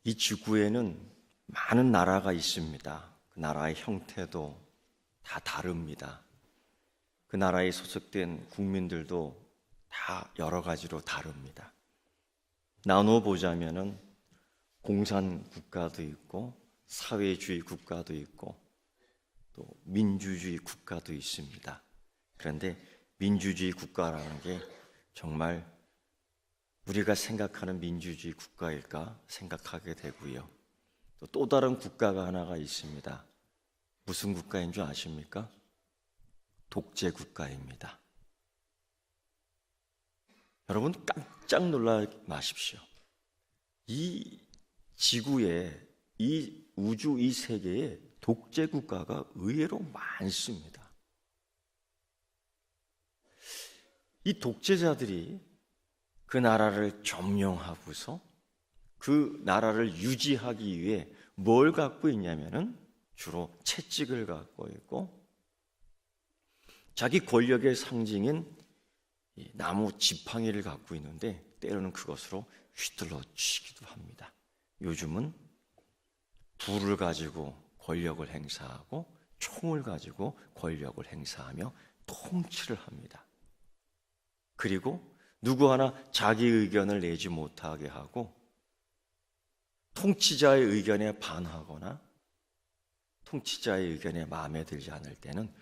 이 지구에는 많은 나라가 있습니다. 그 나라의 형태도 다 다릅니다. 그 나라에 소속된 국민들도 다 여러 가지로 다릅니다. 나누어 보자면은 공산 국가도 있고 사회주의 국가도 있고 또 민주주의 국가도 있습니다. 그런데 민주주의 국가라는 게 정말 우리가 생각하는 민주주의 국가일까 생각하게 되고요. 또 다른 국가가 하나가 있습니다. 무슨 국가인 줄 아십니까? 독재 국가입니다. 여러분 깜짝 놀라 마십시오. 이 지구에, 이 우주, 이 세계에 독재 국가가 의외로 많습니다. 이 독재자들이 그 나라를 점령하고서 그 나라를 유지하기 위해 뭘 갖고 있냐면은 주로 채찍을 갖고 있고 자기 권력의 상징인 나무 지팡이를 갖고 있는데 때로는 그것으로 휘둘러 치기도 합니다. 요즘은 불을 가지고 권력을 행사하고 총을 가지고 권력을 행사하며 통치를 합니다. 그리고 누구 하나 자기 의견을 내지 못하게 하고 통치자의 의견에 반하거나 통치자의 의견에 마음에 들지 않을 때는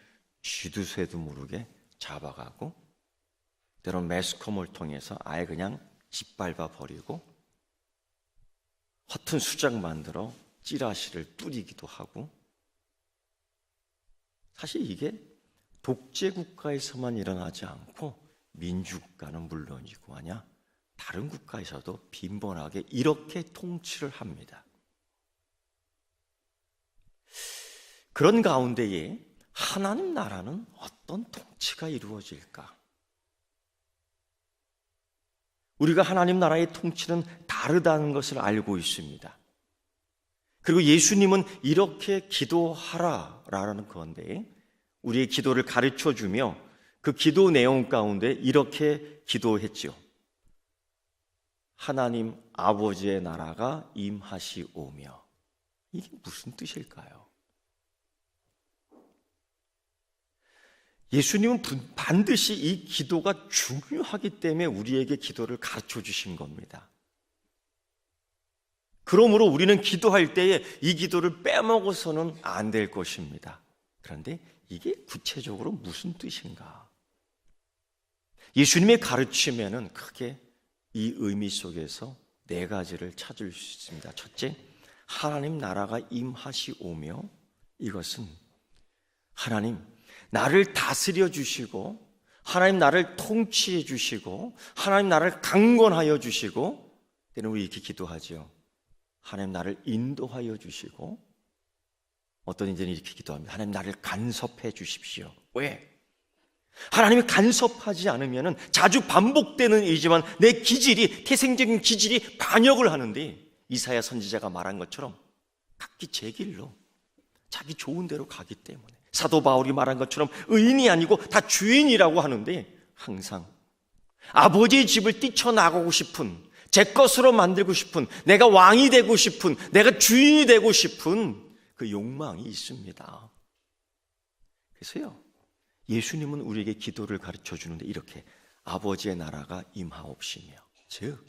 쥐도 새도 모르게 잡아가고 때로는 매스컴을 통해서 아예 그냥 짓밟아 버리고 허튼 수작 만들어 찌라시를 뿌리기도 하고 사실 이게 독재 국가에서만 일어나지 않고 민주국가는 물론이고 아냐 다른 국가에서도 빈번하게 이렇게 통치를 합니다. 그런 가운데에 하나님 나라는 어떤 통치가 이루어질까? 우리가 하나님 나라의 통치는 다르다는 것을 알고 있습니다. 그리고 예수님은 이렇게 기도하라라는 건데 우리의 기도를 가르쳐주며 그 기도 내용 가운데 이렇게 기도했죠. 하나님 아버지의 나라가 임하시오며. 이게 무슨 뜻일까요? 예수님은 반드시 이 기도가 중요하기 때문에 우리에게 기도를 가르쳐 주신 겁니다. 그러므로 우리는 기도할 때에 이 기도를 빼먹어서는 안 될 것입니다. 그런데 이게 구체적으로 무슨 뜻인가? 예수님의 가르침에는 크게 이 의미 속에서 네 가지를 찾을 수 있습니다. 첫째, 하나님 나라가 임하시오며 이것은 하나님 나를 다스려 주시고 하나님 나를 통치해 주시고 하나님 나를 강권하여 주시고 때는 우리 이렇게 기도하죠. 하나님 나를 인도하여 주시고 어떤 이제는 이렇게 기도합니다. 하나님 나를 간섭해 주십시오. 왜? 하나님이 간섭하지 않으면 자주 반복되는 일이지만 내 기질이 태생적인 기질이 반역을 하는데 이사야 선지자가 말한 것처럼 각기 제 길로 자기 좋은 대로 가기 때문에 사도 바울이 말한 것처럼 의인이 아니고 다 주인이라고 하는데 항상 아버지의 집을 뛰쳐나가고 싶은 제 것으로 만들고 싶은 내가 왕이 되고 싶은 내가 주인이 되고 싶은 그 욕망이 있습니다. 그래서요 예수님은 우리에게 기도를 가르쳐 주는데 이렇게 아버지의 나라가 임하옵시며 즉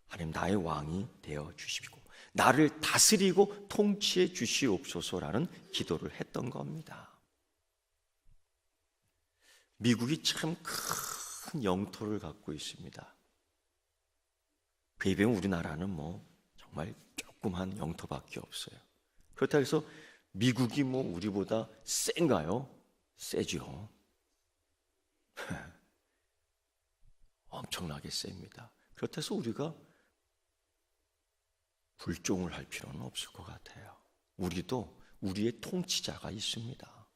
하나님 나의 왕이 되어 주시고 나를 다스리고 통치해 주시옵소서라는 기도를 했던 겁니다. 미국이 참 큰 영토를 갖고 있습니다. 그에 비하면 우리나라는 정말 조그만 영토밖에 없어요. 그렇다고 해서 미국이 우리보다 센가요? 세죠. 엄청나게 셉니다. 그렇다고 해서 우리가 불종을 할 필요는 없을 것 같아요. 우리도 우리의 통치자가 있습니다.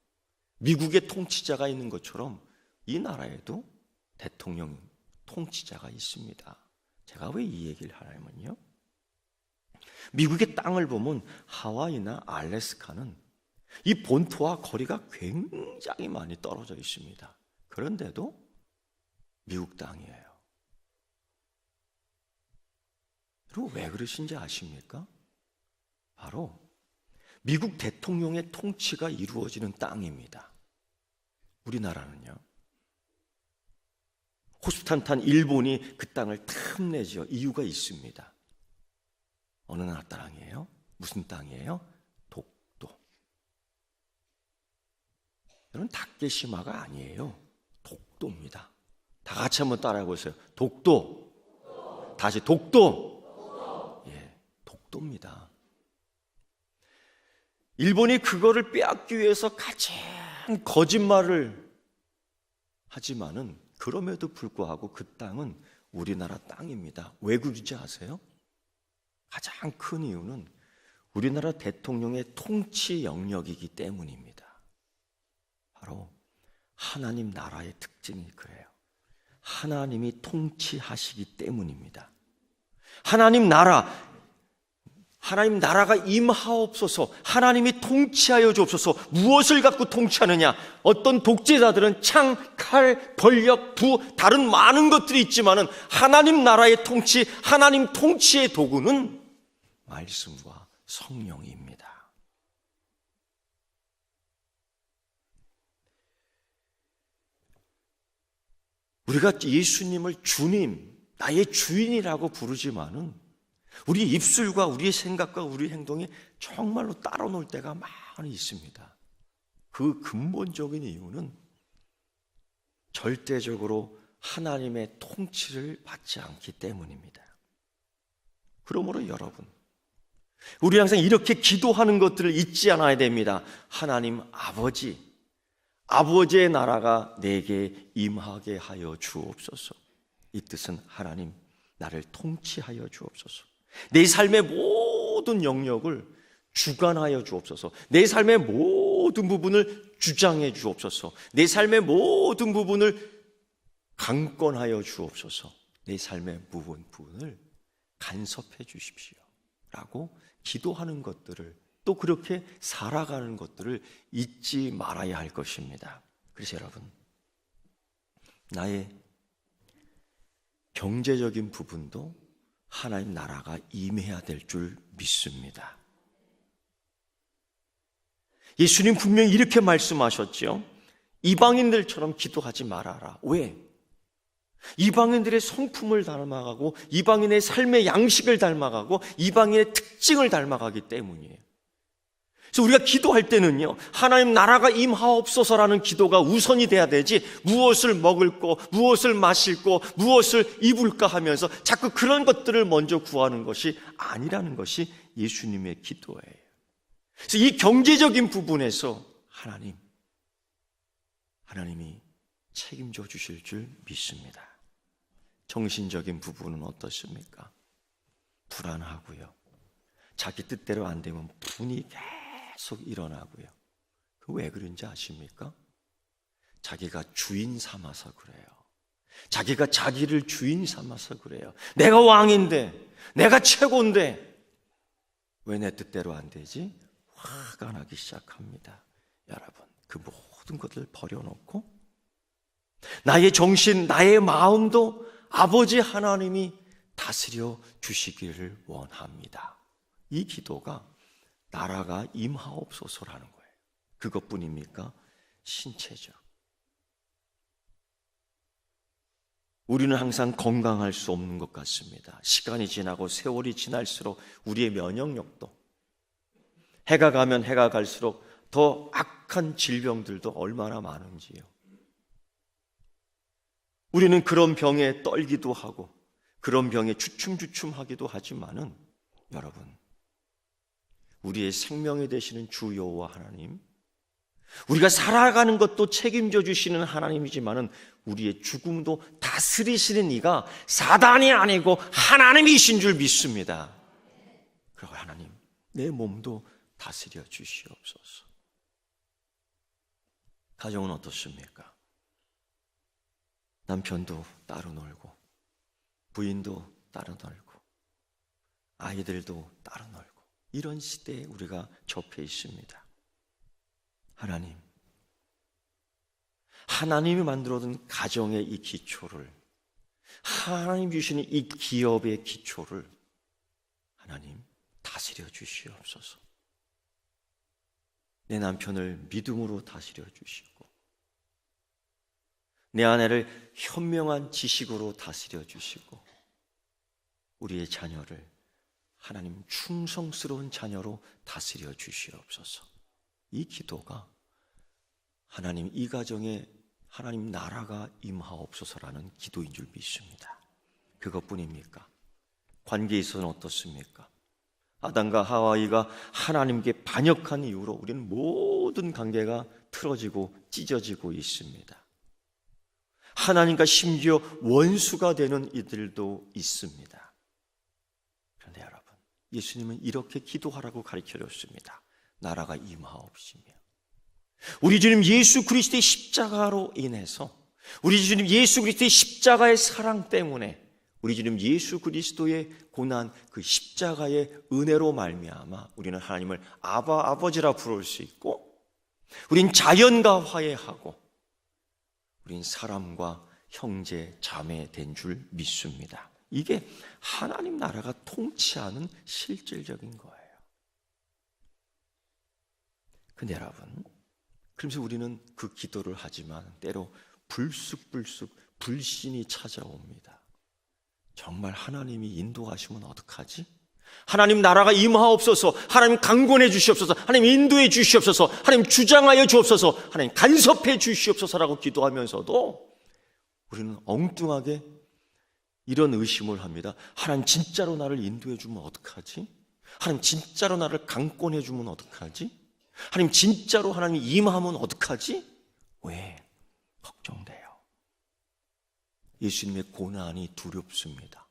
미국의 통치자가 있는 것처럼 이 나라에도 대통령 통치자가 있습니다. 제가 왜 이 얘기를 하냐면요, 미국의 땅을 보면 하와이나 알래스카는 이 본토와 거리가 굉장히 많이 떨어져 있습니다. 그런데도 미국 땅이에요. 그리고 왜 그러신지 아십니까? 바로 미국 대통령의 통치가 이루어지는 땅입니다. 우리나라는요, 호스탄탄 일본이 그 땅을 탐내죠. 이유가 있습니다. 어느 나라 땅이에요? 무슨 땅이에요? 독도. 여러분, 다케시마가 아니에요. 독도입니다. 다 같이 한번 따라해 보세요. 독도. 다시 독도. 예, 독도입니다. 일본이 그거를 빼앗기 위해서 가장 거짓말을 하지만은 그럼에도 불구하고 그 땅은 우리나라 땅입니다. 왜 그런지 아세요? 가장 큰 이유는 우리나라 대통령의 통치 영역이기 때문입니다. 바로 하나님 나라의 특징이 그래요. 하나님이 통치하시기 때문입니다. 하나님 나라가 임하옵소서. 하나님이 통치하여 주옵소서. 무엇을 갖고 통치하느냐? 어떤 독재자들은 창, 칼, 권력, 부, 다른 많은 것들이 있지만은 하나님 나라의 통치, 하나님 통치의 도구는 말씀과 성령입니다. 우리가 예수님을 주님, 나의 주인이라고 부르지만은 우리 입술과 우리의 생각과 우리 행동이 정말로 따라 놀 때가 많이 있습니다. 그 근본적인 이유는 절대적으로 하나님의 통치를 받지 않기 때문입니다. 그러므로 여러분, 우리 항상 이렇게 기도하는 것들을 잊지 않아야 됩니다. 하나님 아버지의 나라가 내게 임하게 하여 주옵소서. 이 뜻은 하나님 나를 통치하여 주옵소서. 내 삶의 모든 영역을 주관하여 주옵소서. 내 삶의 모든 부분을 주장해 주옵소서. 내 삶의 모든 부분을 강권하여 주옵소서. 내 삶의 부분을 간섭해 주십시오 라고 기도하는 것들을, 또 그렇게 살아가는 것들을 잊지 말아야 할 것입니다. 그래서 여러분, 나의 경제적인 부분도 하나님 나라가 임해야 될 줄 믿습니다. 예수님 분명히 이렇게 말씀하셨죠. 이방인들처럼 기도하지 말아라. 왜? 이방인들의 성품을 닮아가고 이방인의 삶의 양식을 닮아가고 이방인의 특징을 닮아가기 때문이에요. 그래서 우리가 기도할 때는요, 하나님 나라가 임하옵소서라는 기도가 우선이 돼야 되지, 무엇을 먹을 거, 무엇을 마실 거, 무엇을 입을까 하면서 자꾸 그런 것들을 먼저 구하는 것이 아니라는 것이 예수님의 기도예요. 그래서 이 경제적인 부분에서 하나님이 책임져 주실 줄 믿습니다. 정신적인 부분은 어떻습니까? 불안하고요. 자기 뜻대로 안 되면 분이 계속 일어나고요. 왜 그런지 아십니까? 자기가 주인 삼아서 그래요. 자기가 자기를 주인 삼아서 그래요. 내가 왕인데, 내가 최고인데 왜 내 뜻대로 안 되지? 화가 나기 시작합니다. 여러분, 그 모든 것을 버려놓고 나의 정신, 나의 마음도 아버지 하나님이 다스려 주시기를 원합니다. 이 기도가 나라가 임하옵소서라는 거예요. 그것뿐입니까? 신체적. 우리는 항상 건강할 수 없는 것 같습니다. 시간이 지나고 세월이 지날수록 우리의 면역력도, 해가 가면 해가 갈수록 더 악한 질병들도 얼마나 많은지요. 우리는 그런 병에 떨기도 하고 그런 병에 주춤주춤하기도 하지만은 여러분, 우리의 생명이 되시는 주 여호와 하나님, 우리가 살아가는 것도 책임져 주시는 하나님이지만은 우리의 죽음도 다스리시는 이가 사단이 아니고 하나님이신 줄 믿습니다. 그리고 하나님, 내 몸도 다스려 주시옵소서. 가정은 어떻습니까? 남편도 따로 놀고 부인도 따로 놀고 아이들도 따로 놀고 이런 시대에 우리가 접해 있습니다. 하나님이 만들어둔 가정의 이 기초를, 하나님 주시는 이 기업의 기초를 하나님 다스려 주시옵소서. 내 남편을 믿음으로 다스려 주시고 내 아내를 현명한 지식으로 다스려 주시고 우리의 자녀를 하나님 충성스러운 자녀로 다스려 주시옵소서. 이 기도가 하나님 이 가정에 하나님 나라가 임하옵소서라는 기도인 줄 믿습니다. 그것뿐입니까? 관계에 있어서는 어떻습니까? 아담과 하와이가 하나님께 반역한 이후로 우리는 모든 관계가 틀어지고 찢어지고 있습니다. 하나님과 심지어 원수가 되는 이들도 있습니다. 그런데 여러분, 예수님은 이렇게 기도하라고 가르쳐줬습니다. 나라가 임하옵시며 우리 주님 예수 그리스도의 십자가로 인해서 우리 주님 예수 그리스도의 십자가의 사랑 때문에 우리 주님 예수 그리스도의 고난 그 십자가의 은혜로 말미암아 우리는 하나님을 아버지라 부를 수 있고 우린 자연과 화해하고 우린 사람과 형제 자매 된 줄 믿습니다. 이게 하나님 나라가 통치하는 실질적인 거예요. 근데 여러분, 그러면서 우리는 그 기도를 하지만 때로 불쑥불쑥 불신이 찾아옵니다. 정말 하나님이 인도하시면 어떡하지? 하나님 나라가 임하옵소서, 하나님 강권해 주시옵소서, 하나님 인도해 주시옵소서, 하나님 주장하여 주옵소서, 하나님 간섭해 주시옵소서라고 기도하면서도 우리는 엉뚱하게 이런 의심을 합니다. 하나님 진짜로 나를 인도해 주면 어떡하지? 하나님 진짜로 나를 강권해 주면 어떡하지? 하나님 진짜로 하나님 임하면 어떡하지? 왜? 걱정돼요. 예수님의 고난이 두렵습니다.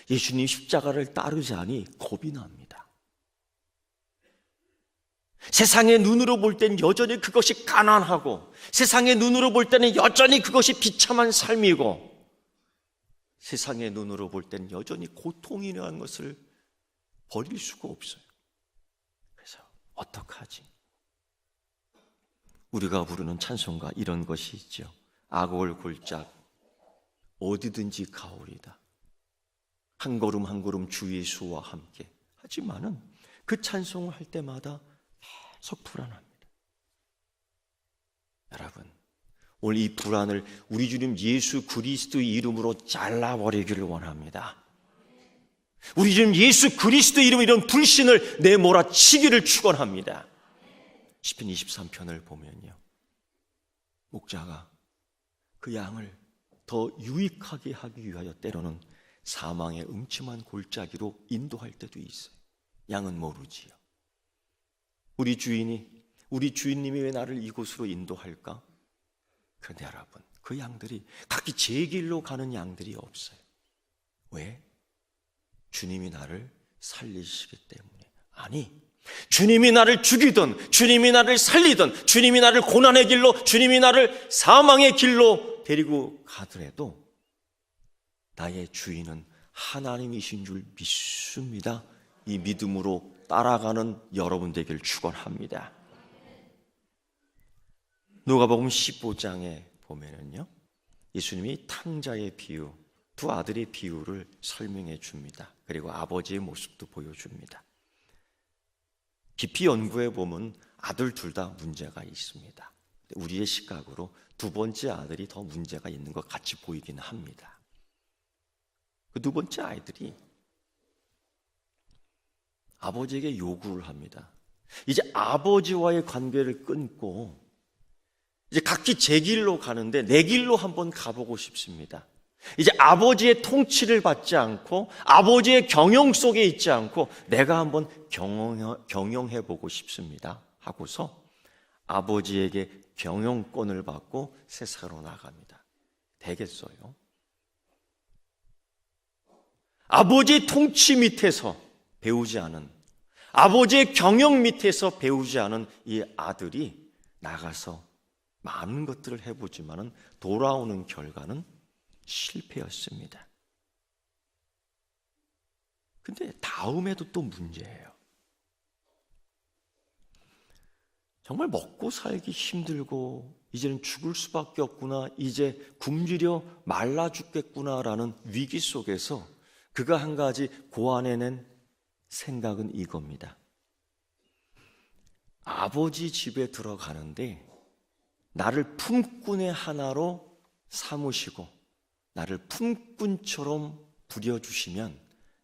예수님 십자가를 따르자니 겁이 납니다. 세상의 눈으로 볼 땐 여전히 그것이 가난하고 세상의 눈으로 볼 때는 여전히 그것이 비참한 삶이고 세상의 눈으로 볼 땐 여전히 고통이라는 것을 버릴 수가 없어요. 그래서 어떡하지? 우리가 부르는 찬송가 이런 것이 있죠. 악을 골짝 어디든지 가오리다. 한 걸음 한 걸음 주 예수와 함께. 하지만은 그 찬송을 할 때마다 계속 불안합니다. 여러분, 오늘 이 불안을 우리 주님 예수 그리스도의 이름으로 잘라버리기를 원합니다. 우리 주님 예수 그리스도의 이름으로 이런 불신을 내몰아치기를 축원합니다. 시편 23편을 보면요, 목자가 그 양을 더 유익하게 하기 위하여 때로는 사망의 음침한 골짜기로 인도할 때도 있어요. 양은 모르지요. 우리 주인님이 왜 나를 이곳으로 인도할까? 그런데 여러분, 그 양들이 각기 제 길로 가는 양들이 없어요. 왜? 주님이 나를 살리시기 때문에. 아니, 주님이 나를 죽이든 주님이 나를 살리든 주님이 나를 고난의 길로 주님이 나를 사망의 길로 데리고 가더라도 나의 주인은 하나님이신 줄 믿습니다. 이 믿음으로 따라가는 여러분 되길 축원합니다. 누가복음 15장에 보면은요, 예수님이 탕자의 비유, 두 아들의 비유를 설명해 줍니다. 그리고 아버지의 모습도 보여줍니다. 깊이 연구해 보면 아들 둘 다 문제가 있습니다. 우리의 시각으로 두 번째 아들이 더 문제가 있는 것 같이 보이긴 합니다. 그 두 번째 아이들이 아버지에게 요구를 합니다. 이제 아버지와의 관계를 끊고 이제 각기 제 길로 가는데 내 길로 한번 가보고 싶습니다. 이제 아버지의 통치를 받지 않고 아버지의 경영 속에 있지 않고 내가 한번 경영해보고 싶습니다 하고서 아버지에게 경영권을 받고 세상으로 나갑니다. 되겠어요? 아버지의 통치 밑에서 배우지 않은, 아버지의 경영 밑에서 배우지 않은 이 아들이 나가서 많은 것들을 해보지만은 돌아오는 결과는 실패였습니다. 근데 다음에도 또 문제예요. 정말 먹고 살기 힘들고 이제는 죽을 수밖에 없구나, 이제 굶주려 말라 죽겠구나라는 위기 속에서 그가 한 가지 고안해낸 생각은 이겁니다. 아버지 집에 들어가는데 나를 품꾼의 하나로 삼으시고 나를 품꾼처럼 부려주시면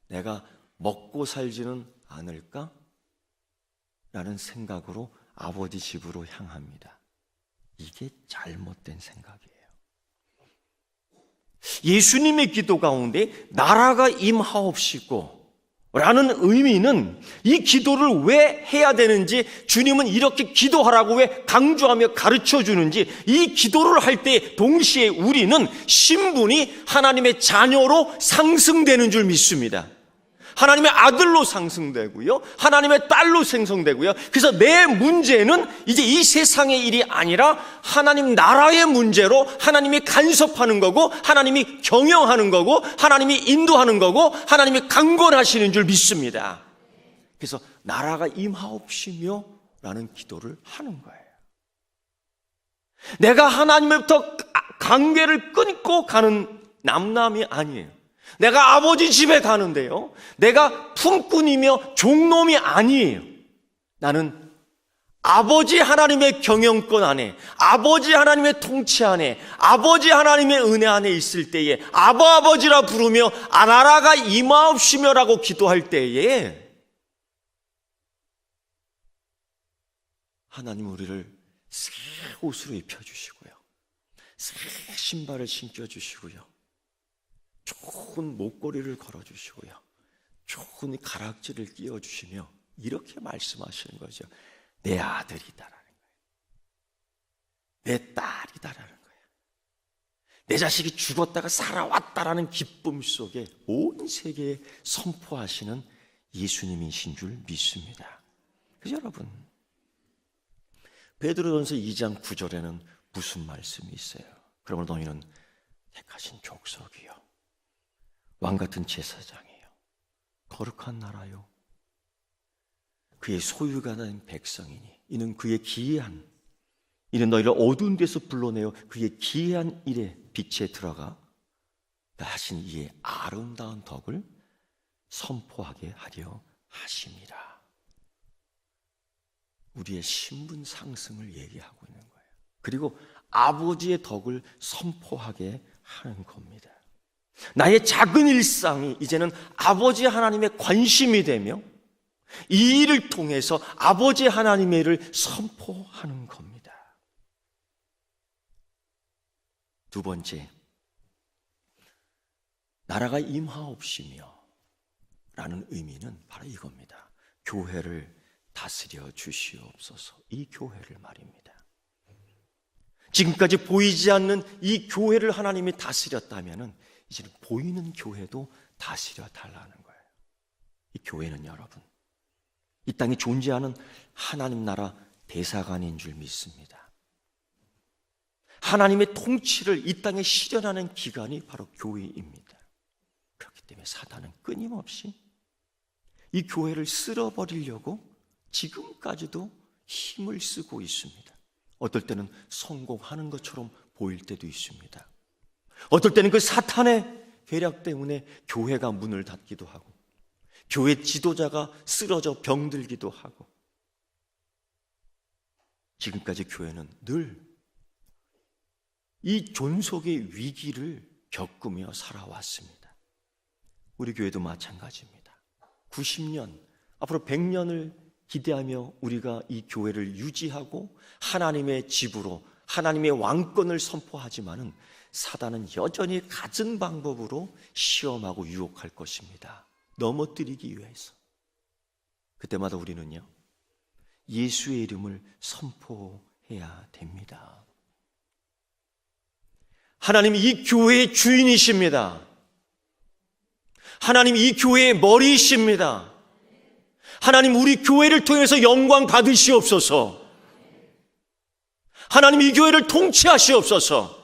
내가 먹고 살지는 않을까? 라는 생각으로 아버지 집으로 향합니다. 이게 잘못된 생각이에요. 예수님의 기도 가운데 나라가 임하옵시고 라는 의미는 이 기도를 왜 해야 되는지, 주님은 이렇게 기도하라고 왜 강조하며 가르쳐 주는지, 이 기도를 할 때 동시에 우리는 신분이 하나님의 자녀로 상승되는 줄 믿습니다. 하나님의 아들로 상승되고요, 하나님의 딸로 생성되고요. 그래서 내 문제는 이제 이 세상의 일이 아니라 하나님 나라의 문제로 하나님이 간섭하는 거고, 하나님이 경영하는 거고, 하나님이 인도하는 거고, 하나님이 강권하시는 줄 믿습니다. 그래서 나라가 임하옵시며 라는 기도를 하는 거예요. 내가 하나님으로부터 관계를 끊고 가는 남남이 아니에요. 내가 아버지 집에 가는데요, 내가 품꾼이며 종놈이 아니에요. 나는 아버지 하나님의 경영권 안에, 아버지 하나님의 통치 안에, 아버지 하나님의 은혜 안에 있을 때에 아버지라 부르며 나라가 임하옵시며라고 기도할 때에 하나님 우리를 새 옷으로 입혀주시고요, 새 신발을 신겨주시고요, 좋은 목걸이를 걸어주시고요, 좋은 가락지를 끼워주시며 이렇게 말씀하시는 거죠. 내 아들이다라는 거예요. 내 딸이다라는 거예요. 내 자식이 죽었다가 살아왔다라는 기쁨 속에 온 세계에 선포하시는 예수님이신 줄 믿습니다. 그래서 여러분, 베드로전서 2장 9절에는 무슨 말씀이 있어요? 그러므로 너희는 택하신 족속이요, 왕같은 제사장이에요, 거룩한 나라요, 그의 소유가 된 백성이니 이는 그의 기이한, 이는 너희를 어두운 데서 불러내어 그의 기이한 일에 빛에 들어가 하신 이의 아름다운 덕을 선포하게 하려 하심이라. 우리의 신분 상승을 얘기하고 있는 거예요. 그리고 아버지의 덕을 선포하게 하는 겁니다. 나의 작은 일상이 이제는 아버지 하나님의 관심이 되며 이 일을 통해서 아버지 하나님의 일을 선포하는 겁니다. 두 번째, 나라가 임하옵시며 라는 의미는 바로 이겁니다. 교회를 다스려 주시옵소서. 이 교회를 말입니다. 지금까지 보이지 않는 이 교회를 하나님이 다스렸다면 이제는 보이는 교회도 다스려 달라는 거예요. 이 교회는 여러분, 이 땅에 존재하는 하나님 나라 대사관인 줄 믿습니다. 하나님의 통치를 이 땅에 실현하는 기관이 바로 교회입니다. 그렇기 때문에 사단은 끊임없이 이 교회를 쓸어버리려고 지금까지도 힘을 쓰고 있습니다. 어떨 때는 성공하는 것처럼 보일 때도 있습니다. 어떨 때는 그 사탄의 계략 때문에 교회가 문을 닫기도 하고, 교회 지도자가 쓰러져 병들기도 하고, 지금까지 교회는 늘 이 존속의 위기를 겪으며 살아왔습니다. 우리 교회도 마찬가지입니다. 90년, 앞으로 100년을 기대하며 우리가 이 교회를 유지하고 하나님의 집으로, 하나님의 왕권을 선포하지만은 사단은 여전히 갖은 방법으로 시험하고 유혹할 것입니다. 넘어뜨리기 위해서. 그때마다 우리는요, 예수의 이름을 선포해야 됩니다. 하나님이 이 교회의 주인이십니다. 하나님 이 교회의 머리이십니다. 하나님 우리 교회를 통해서 영광 받으시옵소서. 하나님 이 교회를 통치하시옵소서.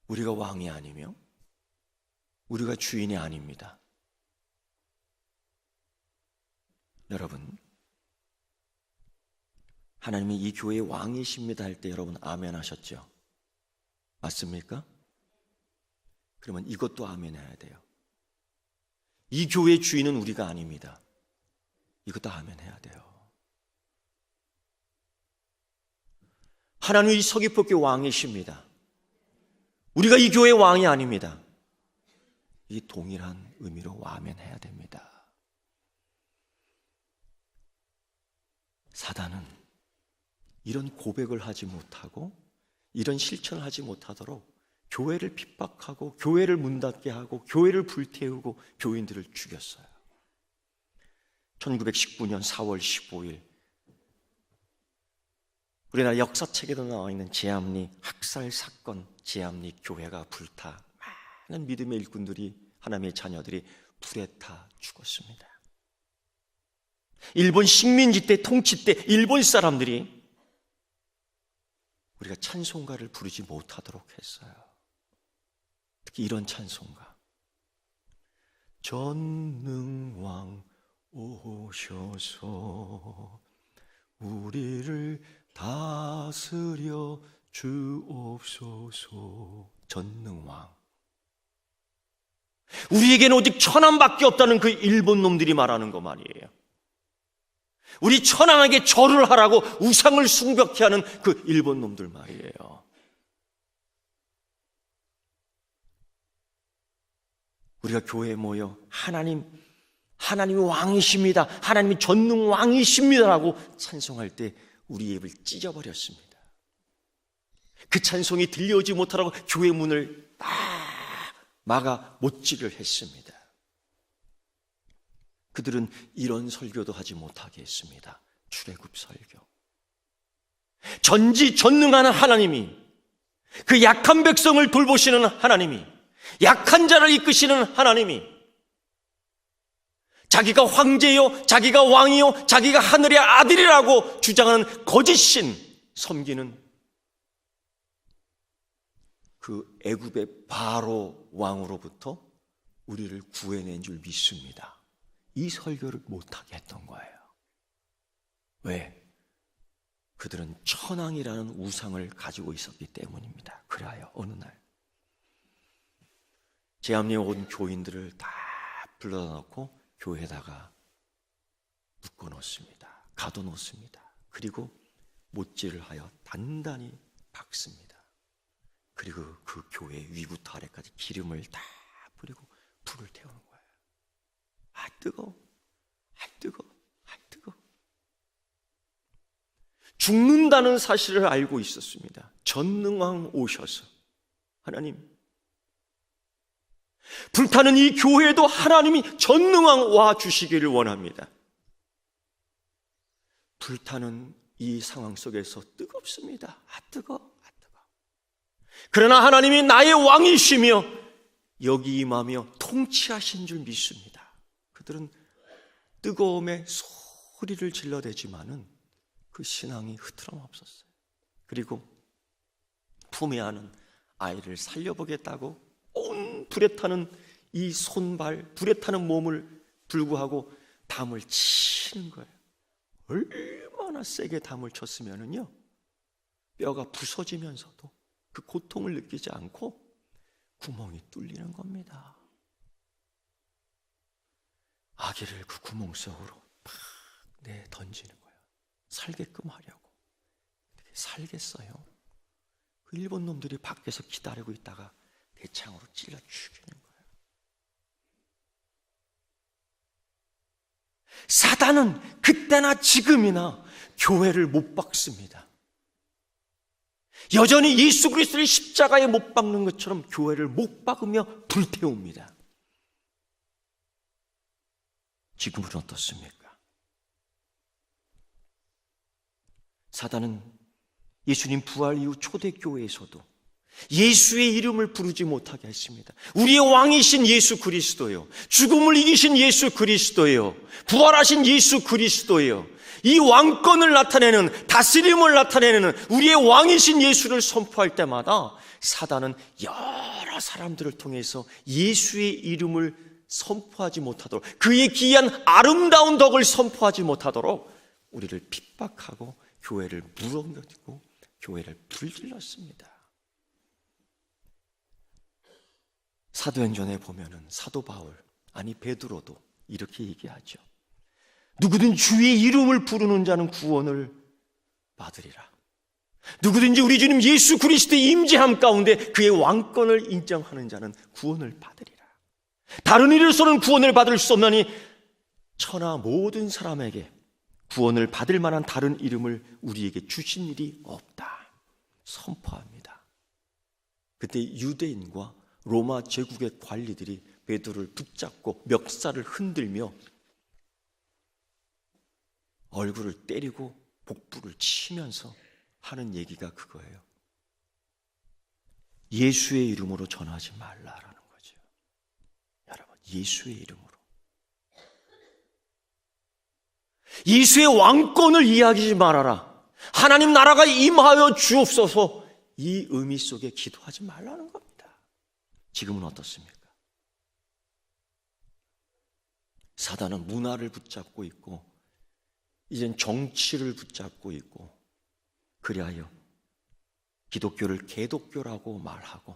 우리가 왕이 아니며 우리가 주인이 아닙니다. 여러분, 하나님이 이 교회의 왕이십니다 할 때 여러분 아멘 하셨죠? 맞습니까? 그러면 이것도 아멘 해야 돼요. 이 교회의 주인은 우리가 아닙니다. 이것도 아멘 해야 돼요. 하나님이 서귀포교회 왕이십니다. 우리가 이 교회의 왕이 아닙니다. 이 동일한 의미로 아멘 해야 됩니다. 사단은 이런 고백을 하지 못하고 이런 실천을 하지 못하도록 교회를 핍박하고 교회를 문 닫게 하고 교회를 불태우고 교인들을 죽였어요. 1919년 4월 15일 우리나라 역사책에도 나와 있는 제암리 학살 사건, 제암리 교회가 불타 많은 믿음의 일꾼들이, 하나님의 자녀들이 불에 타 죽었습니다. 일본 식민지 때, 통치 때 일본 사람들이 우리가 찬송가를 부르지 못하도록 했어요. 특히 이런 찬송가, 전능왕 오셔서 우리를 다스려 주옵소서. 전능왕, 우리에게는 오직 천왕밖에 없다는 그 일본 놈들이 말하는 거 말이에요. 우리 천왕에게 절을 하라고 우상을 숭배케 하는 그 일본 놈들 말이에요. 우리가 교회에 모여 하나님이 왕이십니다, 하나님이 전능 왕이십니다라고 찬송할 때 우리 입을 찢어버렸습니다. 그 찬송이 들려오지 못하라고 교회 문을 딱 막아 못지를 했습니다. 그들은 이런 설교도 하지 못하게 했습니다. 출애굽 설교. 전지전능한 하나님이, 그 약한 백성을 돌보시는 하나님이, 약한 자를 이끄시는 하나님이, 자기가 황제요, 자기가 왕이요, 자기가 하늘의 아들이라고 주장하는 거짓신 섬기는 그 애굽의 바로 왕으로부터 우리를 구해낸 줄 믿습니다. 이 설교를 못하게 했던 거예요. 왜? 그들은 천왕이라는 우상을 가지고 있었기 때문입니다. 그래요, 어느 날 제암리에 온 교인들을 다 불러다 놓고 교회에다가 묶어놓습니다. 가둬놓습니다. 그리고 못질을 하여 단단히 박습니다. 그리고 그 교회 위부터 아래까지 기름을 다 뿌리고 불을 태우는 거예요. 아 뜨거워, 아 뜨거워, 아 뜨거워. 죽는다는 사실을 알고 있었습니다. 전능왕 오셔서, 하나님, 불타는 이 교회에도 하나님이 전능왕 와 주시기를 원합니다. 불타는 이 상황 속에서 뜨겁습니다. 아 뜨거워, 아 뜨거워. 그러나 하나님이 나의 왕이시며 여기 임하며 통치하신 줄 믿습니다. 그들은 뜨거움에 소리를 질러대지만은 그 신앙이 흐트러없었어요. 그리고 품에 안은 아이를 살려보겠다고 온 불에 타는 이 손발, 불에 타는 몸을 불구하고 담을 치는 거예요. 얼마나 세게 담을 쳤으면은요, 뼈가 부서지면서도 그 고통을 느끼지 않고 구멍이 뚫리는 겁니다. 아기를 그 구멍 속으로 팍 내 던지는 거예요. 살게끔 하려고. 살겠어요? 그 일본 놈들이 밖에서 기다리고 있다가 대창으로 찔러 죽이는 거예요. 사단은 그때나 지금이나 교회를 못 박습니다. 여전히 예수 그리스도를 십자가에 못 박는 것처럼 교회를 못 박으며 불태웁니다. 지금은 어떻습니까? 사단은 예수님 부활 이후 초대교회에서도 예수의 이름을 부르지 못하게 했습니다. 우리의 왕이신 예수 그리스도요, 죽음을 이기신 예수 그리스도요, 부활하신 예수 그리스도요, 이 왕권을 나타내는, 다스림을 나타내는 우리의 왕이신 예수를 선포할 때마다 사단은 여러 사람들을 통해서 예수의 이름을 선포하지 못하도록, 그의 귀한 아름다운 덕을 선포하지 못하도록 우리를 핍박하고 교회를 무너뜨리고 교회를 불질렀습니다. 사도행전에 보면은 사도 바울, 아니 베드로도 이렇게 얘기하죠. 누구든 주의 이름을 부르는 자는 구원을 받으리라. 누구든지 우리 주님 예수 그리스도의 임재함 가운데 그의 왕권을 인정하는 자는 구원을 받으리라. 다른 이로서는 구원을 받을 수 없나니 천하 모든 사람에게 구원을 받을 만한 다른 이름을 우리에게 주신 일이 없다 선포합니다. 그때 유대인과 로마 제국의 관리들이 베드로를 붙잡고 멱살을 흔들며 얼굴을 때리고 복부를 치면서 하는 얘기가 그거예요. 예수의 이름으로 전하지 말라라는 거죠. 여러분, 예수의 이름으로. 예수의 왕권을 이야기하지 말아라. 하나님 나라가 임하여 주옵소서. 이 의미 속에 기도하지 말라는 겁니다. 지금은 어떻습니까? 사단은 문화를 붙잡고 있고 이젠 정치를 붙잡고 있고 그리하여 기독교를 개독교라고 말하고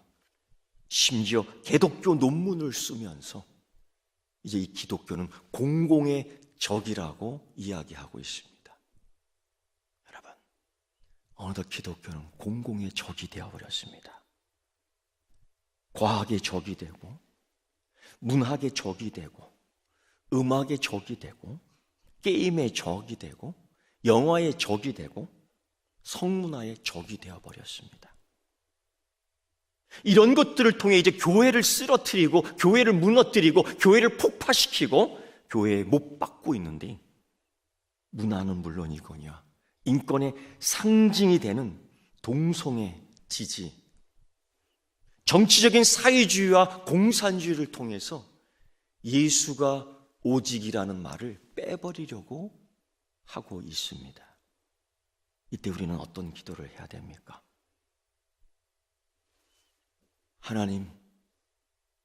심지어 개독교 논문을 쓰면서 이제 이 기독교는 공공의 적이라고 이야기하고 있습니다. 여러분, 어느덧 기독교는 공공의 적이 되어버렸습니다. 과학의 적이 되고 문학의 적이 되고 음악의 적이 되고 게임의 적이 되고 영화의 적이 되고 성문화의 적이 되어버렸습니다. 이런 것들을 통해 이제 교회를 쓰러뜨리고 교회를 무너뜨리고 교회를 폭파시키고 교회에 못 박고 있는데 문화는 물론이거냐 인권의 상징이 되는 동성애 지지, 정치적인 사회주의와 공산주의를 통해서 예수가 오직이라는 말을 빼버리려고 하고 있습니다. 이때 우리는 어떤 기도를 해야 됩니까? 하나님,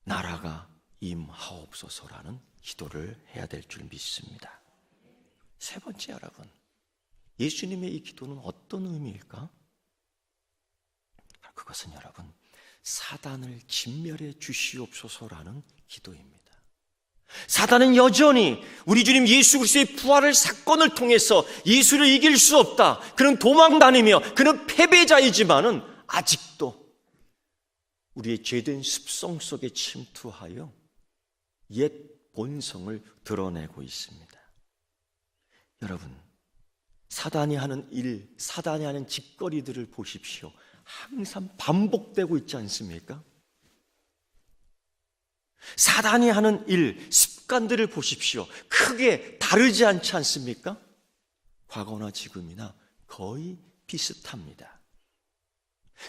나라가 임하옵소서라는 기도를 해야 될 줄 믿습니다. 세 번째, 여러분, 예수님의 이 기도는 어떤 의미일까? 그것은 여러분, 사단을 진멸해 주시옵소서라는 기도입니다. 사단은 여전히 우리 주님 예수 그리스도의 부활을 사건을 통해서 예수를 이길 수 없다, 그는 도망 다니며 그는 패배자이지만은 아직도 우리의 죄된 습성 속에 침투하여 옛 본성을 드러내고 있습니다. 여러분, 사단이 하는 일, 사단이 하는 짓거리들을 보십시오. 항상 반복되고 있지 않습니까? 사단이 하는 일, 습관들을 보십시오. 크게 다르지 않지 않습니까? 과거나 지금이나 거의 비슷합니다.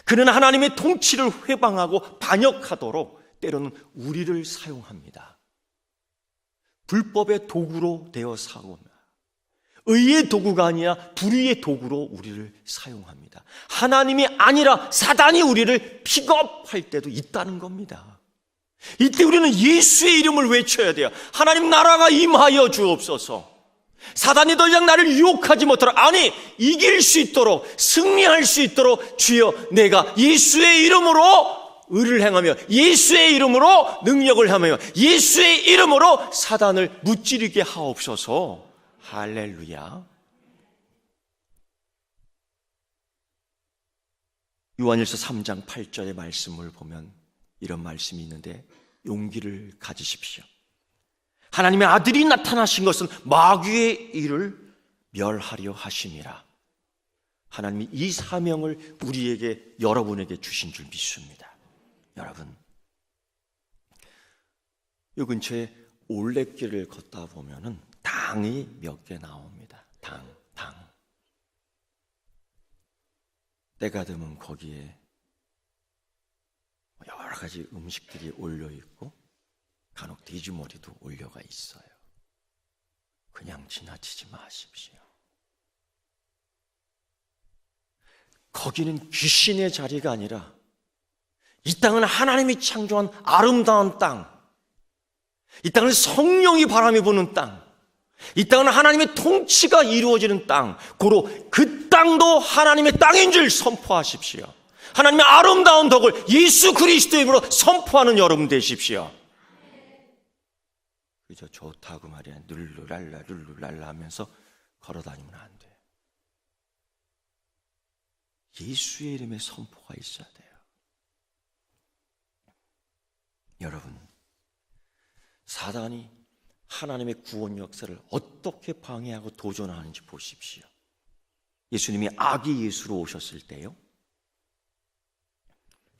그는 하나님의 통치를 회방하고 반역하도록 때로는 우리를 사용합니다. 불법의 도구로 되어 사고나 의의 도구가 아니라 불의의 도구로 우리를 사용합니다. 하나님이 아니라 사단이 우리를 픽업할 때도 있다는 겁니다. 이때 우리는 예수의 이름을 외쳐야 돼요. 하나님 나라가 임하여 주옵소서. 사단이 더 이상 나를 유혹하지 못하도록, 아니 이길 수 있도록, 승리할 수 있도록 주여 내가 예수의 이름으로 의를 행하며 예수의 이름으로 능력을 하며 예수의 이름으로 사단을 무찌르게 하옵소서. 할렐루야. 요한일서 3장 8절의 말씀을 보면 이런 말씀이 있는데, 용기를 가지십시오. 하나님의 아들이 나타나신 것은 마귀의 일을 멸하려 하심이라. 하나님이 이 사명을 우리에게, 여러분에게 주신 줄 믿습니다. 여러분, 이 근처에 올레길을 걷다 보면은 당이 몇 개 나옵니다. 당. 때가 되면 거기에 여러 가지 음식들이 올려 있고 간혹 돼지머리도 올려가 있어요. 그냥 지나치지 마십시오. 거기는 귀신의 자리가 아니라 이 땅은 하나님이 창조한 아름다운 땅, 이 땅은 성령이 바람이 부는 땅, 이 땅은 하나님의 통치가 이루어지는 땅, 고로 그 땅도 하나님의 땅인 줄 선포하십시오. 하나님의 아름다운 덕을 예수 그리스도의 이름으로 선포하는 여러분 되십시오. 그저 좋다고 말이야 룰루랄라 하면서 걸어다니면 안 돼. 예수의 이름의 선포가 있어야 돼요. 여러분, 사단이 하나님의 구원 역사를 어떻게 방해하고 도전하는지 보십시오. 예수님이 아기 예수로 오셨을 때요,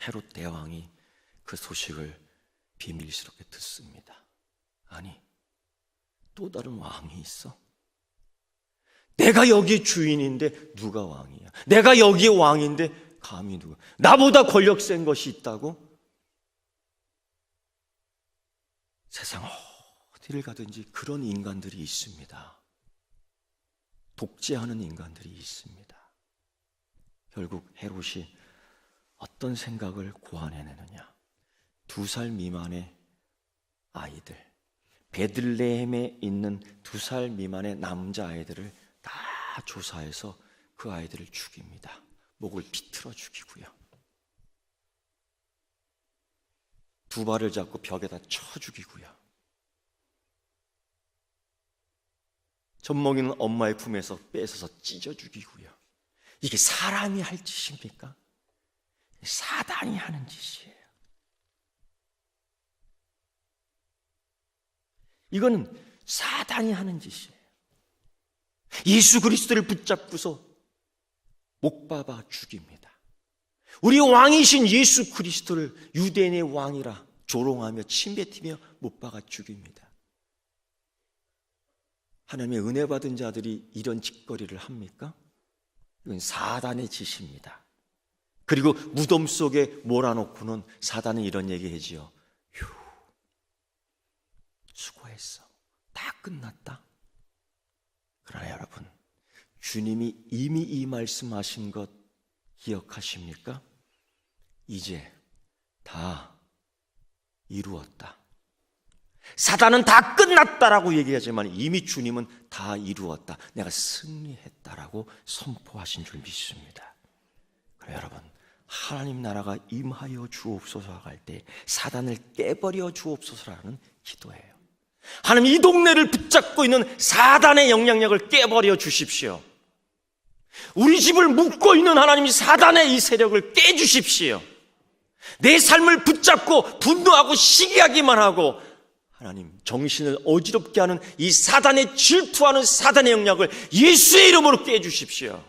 헤롯 대왕이 그 소식을 비밀스럽게 듣습니다. 아니, 또 다른 왕이 있어? 내가 여기 주인인데 누가 왕이야? 내가 여기 왕인데 감히 누가? 나보다 권력 센 것이 있다고? 세상 어디를 가든지 그런 인간들이 있습니다. 독재하는 인간들이 있습니다. 결국 헤롯이 어떤 생각을 고안해내느냐? 2살 미만의 아이들, 베들레헴에 있는 2살 미만의 남자아이들을 다 조사해서 그 아이들을 죽입니다. 목을 비틀어 죽이고요. 2발을 잡고 벽에다 쳐 죽이고요. 젖먹이는 엄마의 품에서 뺏어서 찢어 죽이고요. 이게 사람이 할 짓입니까? 사단이 하는 짓이에요. 이거는 사단이 하는 짓이에요. 예수 그리스도를 붙잡고서 목 박아 죽입니다. 우리 왕이신 예수 그리스도를 유대인의 왕이라 조롱하며 침뱉으며 못 박아 죽입니다. 하나님의 은혜 받은 자들이 이런 짓거리를 합니까? 이건 사단의 짓입니다. 그리고 무덤 속에 몰아놓고는 사단은 이런 얘기 하지요. 휴, 수고했어. 다 끝났다. 그러나 여러분, 주님이 이미 이 말씀하신 것 기억하십니까? 이제 다 이루었다. 사단은 다 끝났다라고 얘기하지만 이미 주님은 다 이루었다. 내가 승리했다라고 선포하신 줄 믿습니다. 그래 여러분, 하나님 나라가 임하여 주옵소서 할 때 사단을 깨버려 주옵소서라는 기도예요. 하나님 이 동네를 붙잡고 있는 사단의 영향력을 깨버려 주십시오. 우리 집을 묶고 있는 하나님이 사단의 이 세력을 깨주십시오. 내 삶을 붙잡고 분노하고 시기하기만 하고 하나님 정신을 어지럽게 하는 이 사단의 질투하는 사단의 영향을 예수의 이름으로 깨주십시오.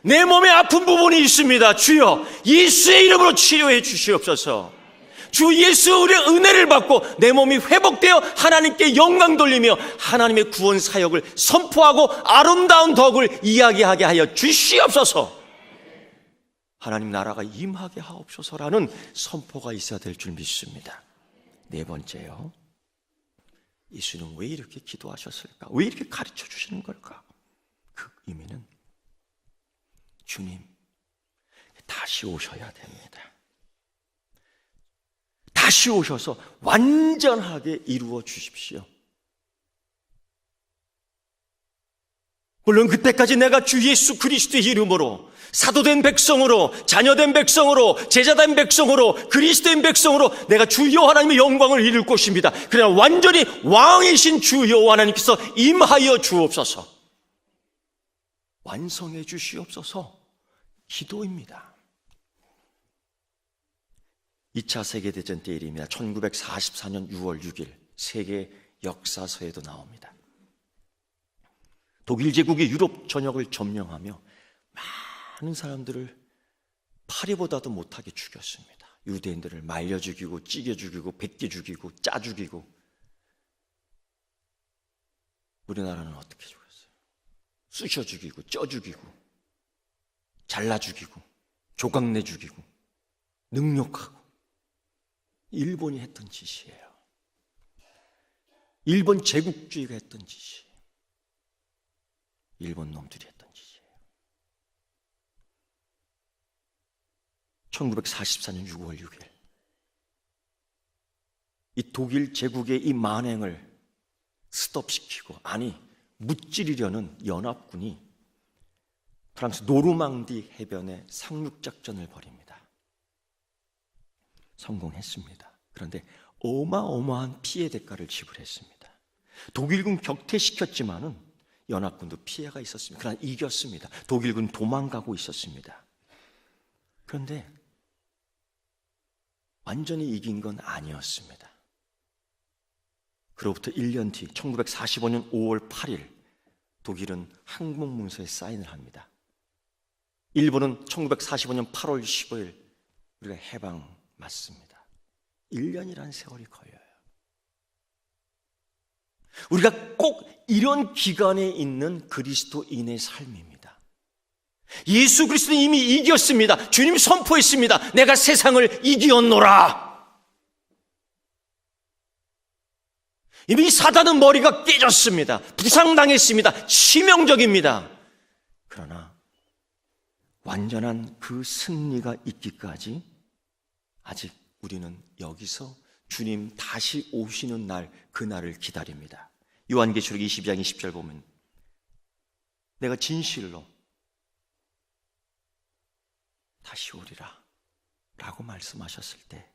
내 몸에 아픈 부분이 있습니다. 주여 예수의 이름으로 치료해 주시옵소서. 주 예수의 은혜를 받고 내 몸이 회복되어 하나님께 영광 돌리며 하나님의 구원 사역을 선포하고 아름다운 덕을 이야기하게 하여 주시옵소서. 하나님 나라가 임하게 하옵소서라는 선포가 있어야 될 줄 믿습니다. 네 번째요, 예수는 왜 이렇게 기도하셨을까? 왜 이렇게 가르쳐 주시는 걸까? 그 의미는 주님 다시 오셔야 됩니다. 다시 오셔서 완전하게 이루어 주십시오. 물론 그때까지 내가 주 예수 그리스도의 이름으로 사도된 백성으로, 자녀된 백성으로, 제자된 백성으로, 그리스도인 백성으로 내가 주 여호와 하나님의 영광을 이룰 것입니다. 그러나 완전히 왕이신 주 여호와 하나님께서 임하여 주옵소서. 완성해 주시옵소서. 기도입니다. 2차 세계대전 때 일입니다. 1944년 6월 6일 세계 역사서에도 나옵니다. 독일 제국이 유럽 전역을 점령하며 많은 사람들을 파리보다도 못하게 죽였습니다. 유대인들을 말려 죽이고 찌개 죽이고 뱉겨 죽이고 짜 죽이고. 우리나라는 어떻게 죽였어요? 쑤셔 죽이고 쪄 죽이고 잘라 죽이고 조각내 죽이고 능욕하고. 일본이 했던 짓이에요. 일본 제국주의가 했던 짓이에요. 일본 놈들이 했던 짓이에요. 1944년 6월 6일 이 독일 제국의 이 만행을 스톱시키고, 아니 무찌르려는 연합군이 프랑스 노르망디 해변에 상륙작전을 벌입니다. 성공했습니다. 그런데 어마어마한 피해 대가를 지불했습니다. 독일군 격퇴시켰지만은 연합군도 피해가 있었습니다. 그러나 이겼습니다. 독일군 도망가고 있었습니다. 그런데 완전히 이긴 건 아니었습니다. 그로부터 1년 뒤 1945년 5월 8일 독일은 항복문서에 사인을 합니다. 일본은 1945년 8월 15일 우리가 해방 맞습니다. 1년이라는 세월이 걸려요. 우리가 꼭 이런 기간에 있는 그리스도인의 삶입니다. 예수 그리스도는 이미 이겼습니다. 주님 선포했습니다. 내가 세상을 이기었노라. 이미 사단은 머리가 깨졌습니다. 부상당했습니다. 치명적입니다. 그러나 완전한 그 승리가 있기까지 아직 우리는 여기서 주님 다시 오시는 날, 그 날을 기다립니다. 요한계시록 22장 20절 보면 내가 진실로 다시 오리라 라고 말씀하셨을 때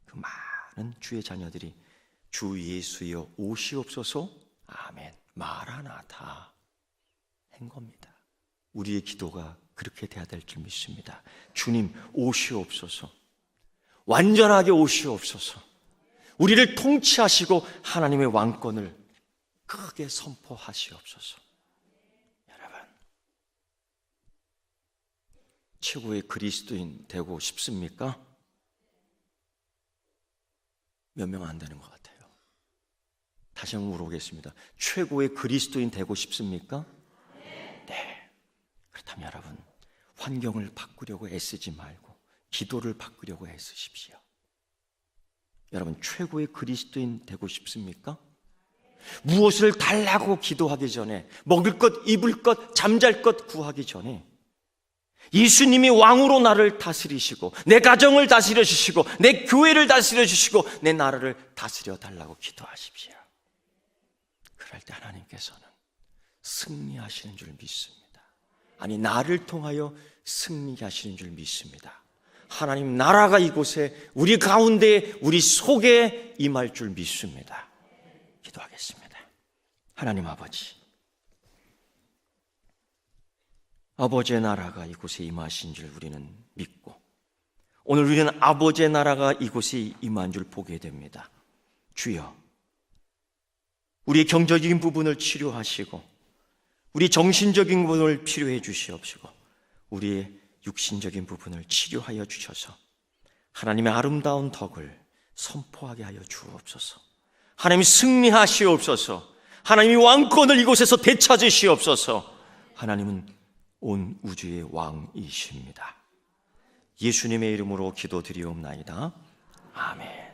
그 많은 주의 자녀들이 주 예수여 오시옵소서 아멘 마라나타 한 겁니다. 우리의 기도가 그렇게 돼야 될 줄 믿습니다. 주님 오시옵소서, 완전하게 오시옵소서, 우리를 통치하시고 하나님의 왕권을 크게 선포하시옵소서. 여러분, 최고의 그리스도인 되고 싶습니까? 몇 명 안 되는 것 같아요. 다시 한번 물어보겠습니다. 최고의 그리스도인 되고 싶습니까? 네. 그렇다면 여러분, 환경을 바꾸려고 애쓰지 말고 기도를 바꾸려고 애쓰십시오. 여러분, 최고의 그리스도인 되고 싶습니까? 무엇을 달라고 기도하기 전에, 먹을 것, 입을 것, 잠잘 것 구하기 전에 예수님이 왕으로 나를 다스리시고 내 가정을 다스려 주시고 내 교회를 다스려 주시고 내 나라를 다스려 달라고 기도하십시오. 그럴 때 하나님께서는 승리하시는 줄 믿습니다. 아니, 나를 통하여 승리하시는 줄 믿습니다. 하나님 나라가 이곳에 우리 가운데 우리 속에 임할 줄 믿습니다. 기도하겠습니다. 하나님 아버지, 아버지의 나라가 이곳에 임하신 줄 우리는 믿고 오늘 우리는 아버지의 나라가 이곳에 임한 줄 보게 됩니다. 주여, 우리의 경제적인 부분을 치료하시고 우리 정신적인 부분을 치료해 주시옵시고 우리의 육신적인 부분을 치료하여 주셔서 하나님의 아름다운 덕을 선포하게 하여 주옵소서. 하나님이 승리하시옵소서. 하나님이 왕권을 이곳에서 되찾으시옵소서. 하나님은 온 우주의 왕이십니다. 예수님의 이름으로 기도드리옵나이다. 아멘.